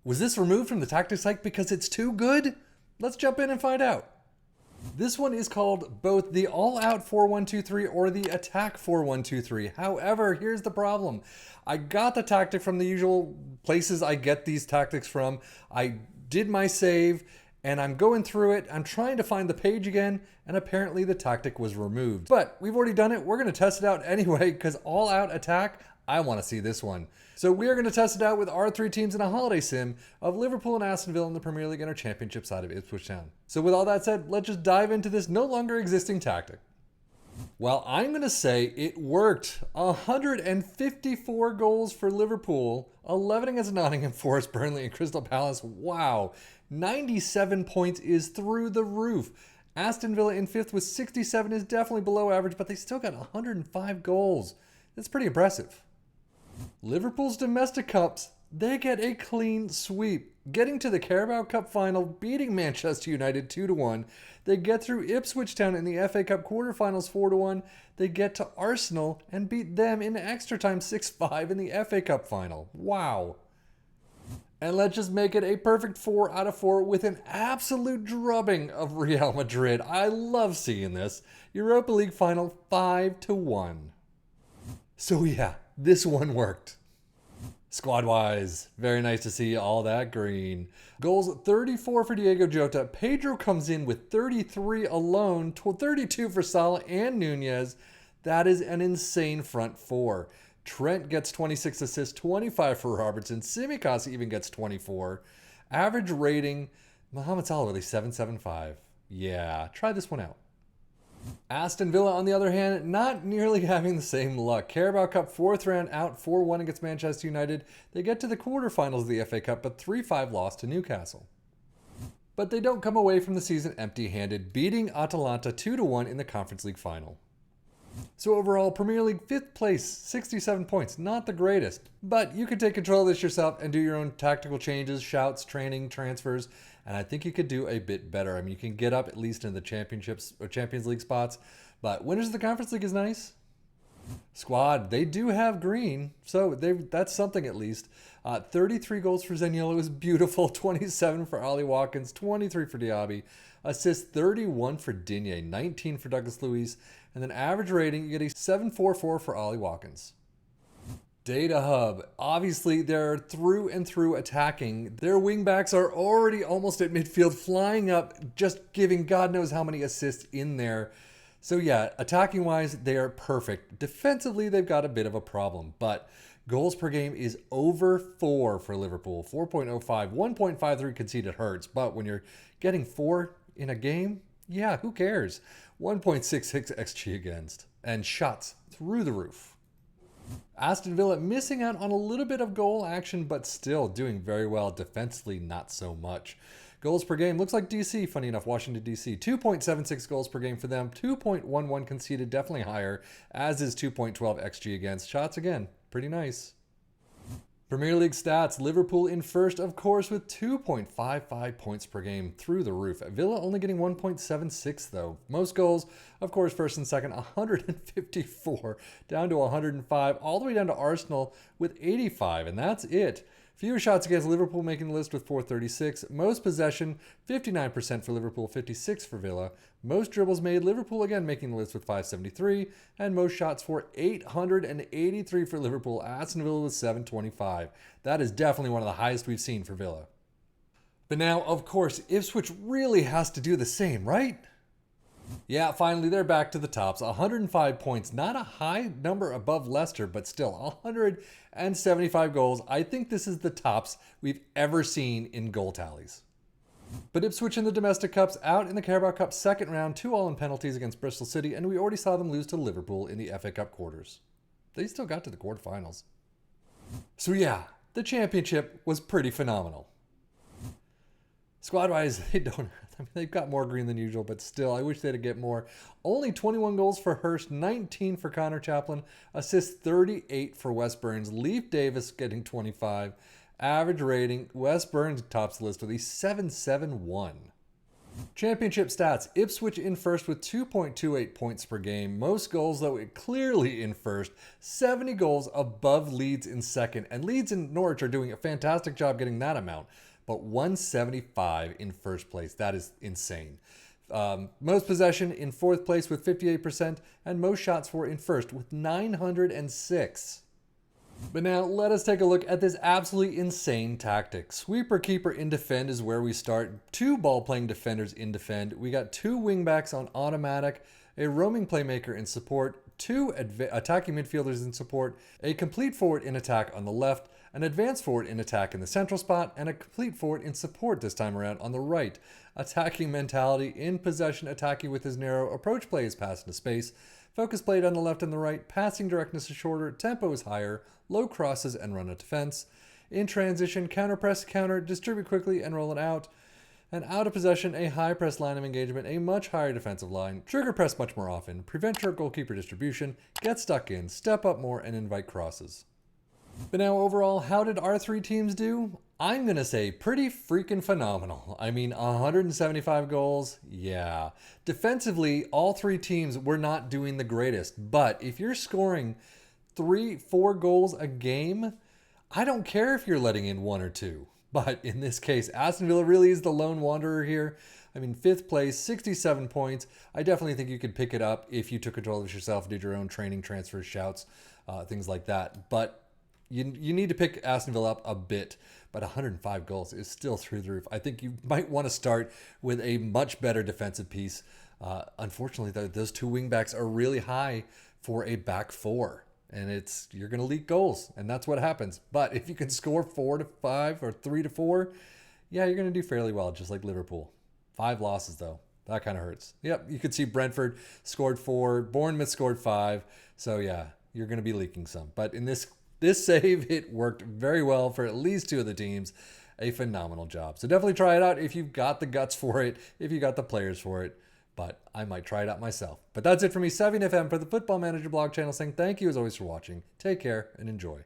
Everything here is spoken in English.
Was this removed from the tactics hike because it's too good? Let's jump in and find out. This one is called both the all-out 4-1-2-3 or the attack 4-1-2-3. However, here's the problem. I got the tactic from the usual places I get these tactics from. I did my save, and I'm going through it. I'm trying to find the page again, and apparently the tactic was removed. But we've already done it. We're going to test it out anyway, because all-out attack, I want to see this one. So we are going to test it out with our three teams in a holiday sim of Liverpool and Aston Villa in the Premier League and our championship side of Ipswich Town. So with all that said, let's just dive into this no longer existing tactic. Well, I'm going to say it worked. 154 goals for Liverpool, 11 against Nottingham Forest, Burnley, and Crystal Palace. Wow. 97 points is through the roof. Aston Villa in 5th with 67 is definitely below average, but they still got 105 goals. That's pretty impressive. Liverpool's domestic cups, they get a clean sweep. Getting to the Carabao Cup final, beating Manchester United 2-1. They get through Ipswich Town in the FA Cup quarterfinals 4-1. They get to Arsenal and beat them in extra time 6-5 in the FA Cup final. Wow. And let's just make it a perfect 4 out of 4 with an absolute drubbing of Real Madrid. I love seeing this. Europa League final 5-1. So yeah, this one worked. Squad-wise, very nice to see all that green. Goals 34 for Diego Jota. Pedro comes in with 33 alone, 32 for Salah and Nunez. That is an insane front four. Trent gets 26 assists, 25 for Robertson. Tsimikas even gets 24. Average rating, Mohamed Salah really 7.75. Yeah, try this one out. Aston Villa, on the other hand, not nearly having the same luck. Carabao Cup 4th round out 4-1 against Manchester United. They get to the quarterfinals of the FA Cup, but 3-5 loss to Newcastle. But they don't come away from the season empty-handed, beating Atalanta 2-1 in the Conference League final. So overall, Premier League 5th place, 67 points. Not the greatest, but you could take control of this yourself and do your own tactical changes, shouts, training, transfers, and I think you could do a bit better. I mean, you can get up at least in the championships or Champions League spots, but winners of the Conference League is nice. Squad, they do have green, so that's something at least. 33 goals for Zaniolo is beautiful, 27 for Ollie Watkins, 23 for Diaby, assists 31 for Digne, 19 for Douglas Luiz, and then average rating, you get a 7.44 for Ollie Watkins. Data Hub. Obviously, they're through and through attacking. Their wingbacks are already almost at midfield, flying up, just giving God knows how many assists in there. So yeah, attacking-wise, they are perfect. Defensively, they've got a bit of a problem, but goals per game is over 4 for Liverpool. 4.05, 1.53 conceded hurts, but when you're getting 4 in a game, yeah, who cares? 1.66 XG against, and shots through the roof. Aston Villa missing out on a little bit of goal action, but still doing very well defensively, not so much. Goals per game looks like DC, funny enough, Washington DC, 2.76 goals per game for them, 2.11 conceded, definitely higher, as is 2.12 XG against. Shots again, pretty nice. Premier League stats, Liverpool in first, of course, with 2.55 points per game, through the roof. Villa only getting 1.76, though. Most goals, of course, first and second, 154, down to 105, all the way down to Arsenal with 85, and that's it. Fewer shots against Liverpool making the list with 436. Most possession, 59% for Liverpool, 56 for Villa. Most dribbles made, Liverpool again making the list with 573. And most shots for 883 for Liverpool. Aston Villa with 725. That is definitely one of the highest we've seen for Villa. But now, of course, Ipswich really has to do the same, right? Yeah, finally, they're back to the tops. 105 points. Not a high number above Leicester, but still 175 goals. I think this is the tops we've ever seen in goal tallies. But Ipswich in the domestic cups, out in the Carabao Cup second round, 2-2 in penalties against Bristol City, and we already saw them lose to Liverpool in the FA Cup quarters. They still got to the quarterfinals. So yeah, the championship was pretty phenomenal. Squad-wise, they've got more green than usual, but still, I wish they'd get more. Only 21 goals for Hurst, 19 for Connor Chaplin, assists 38 for Wes Burns, Leif Davis getting 25. Average rating, Wes Burns tops the list with a 7.71. Championship stats. Ipswich in first with 2.28 points per game. Most goals, though, clearly in first. 70 goals above Leeds in second. And Leeds and Norwich are doing a fantastic job getting that amount. But 175 in first place. That is insane. Most possession in fourth place with 58%. And most shots for in first with 906. But now let us take a look at this absolutely insane tactic. Sweeper keeper in defend is where we start. 2 ball-playing defenders in defend. We got 2 wingbacks on automatic, a roaming playmaker in support, 2 attacking midfielders in support, a complete forward in attack on the left, an advanced forward in attack in the central spot, and a complete forward in support this time around on the right. Attacking mentality, in possession, attacking with his narrow, approach play is pass into space, focus played on the left and the right, passing directness is shorter, tempo is higher, low crosses and run of defense. In transition, counter press, counter, distribute quickly and roll it out. And out of possession, a high press line of engagement, a much higher defensive line, trigger press much more often, prevent your goalkeeper distribution, get stuck in, step up more, and invite crosses. But now overall, how did our 3 teams do? I'm going to say pretty freaking phenomenal. I mean, 175 goals, yeah. Defensively, all 3 teams were not doing the greatest. But if you're scoring 3-4 goals a game, I don't care if you're letting in 1 or 2. But in this case, Aston Villa really is the lone wanderer here. I mean, 5th place, 67 points. I definitely think you could pick it up if you took control of it yourself, did your own training, transfers, shouts, things like that. But you need to pick Aston Villa up a bit, but 105 goals is still through the roof. I think you might want to start with a much better defensive piece. Unfortunately, those 2 wingbacks are really high for a back 4, and you're going to leak goals, and that's what happens. But if you can score 4-5 or 3-4, yeah, you're going to do fairly well, just like Liverpool. 5 losses, though. That kind of hurts. Yep, you could see Brentford scored 4, Bournemouth scored 5, so yeah, you're going to be leaking some. But in this save, it worked very well for at least 2 of the teams. A phenomenal job. So definitely try it out if you've got the guts for it, if you got the players for it. But I might try it out myself. But that's it for me, 7FM, for the Football Manager blog channel, saying thank you as always for watching. Take care and enjoy.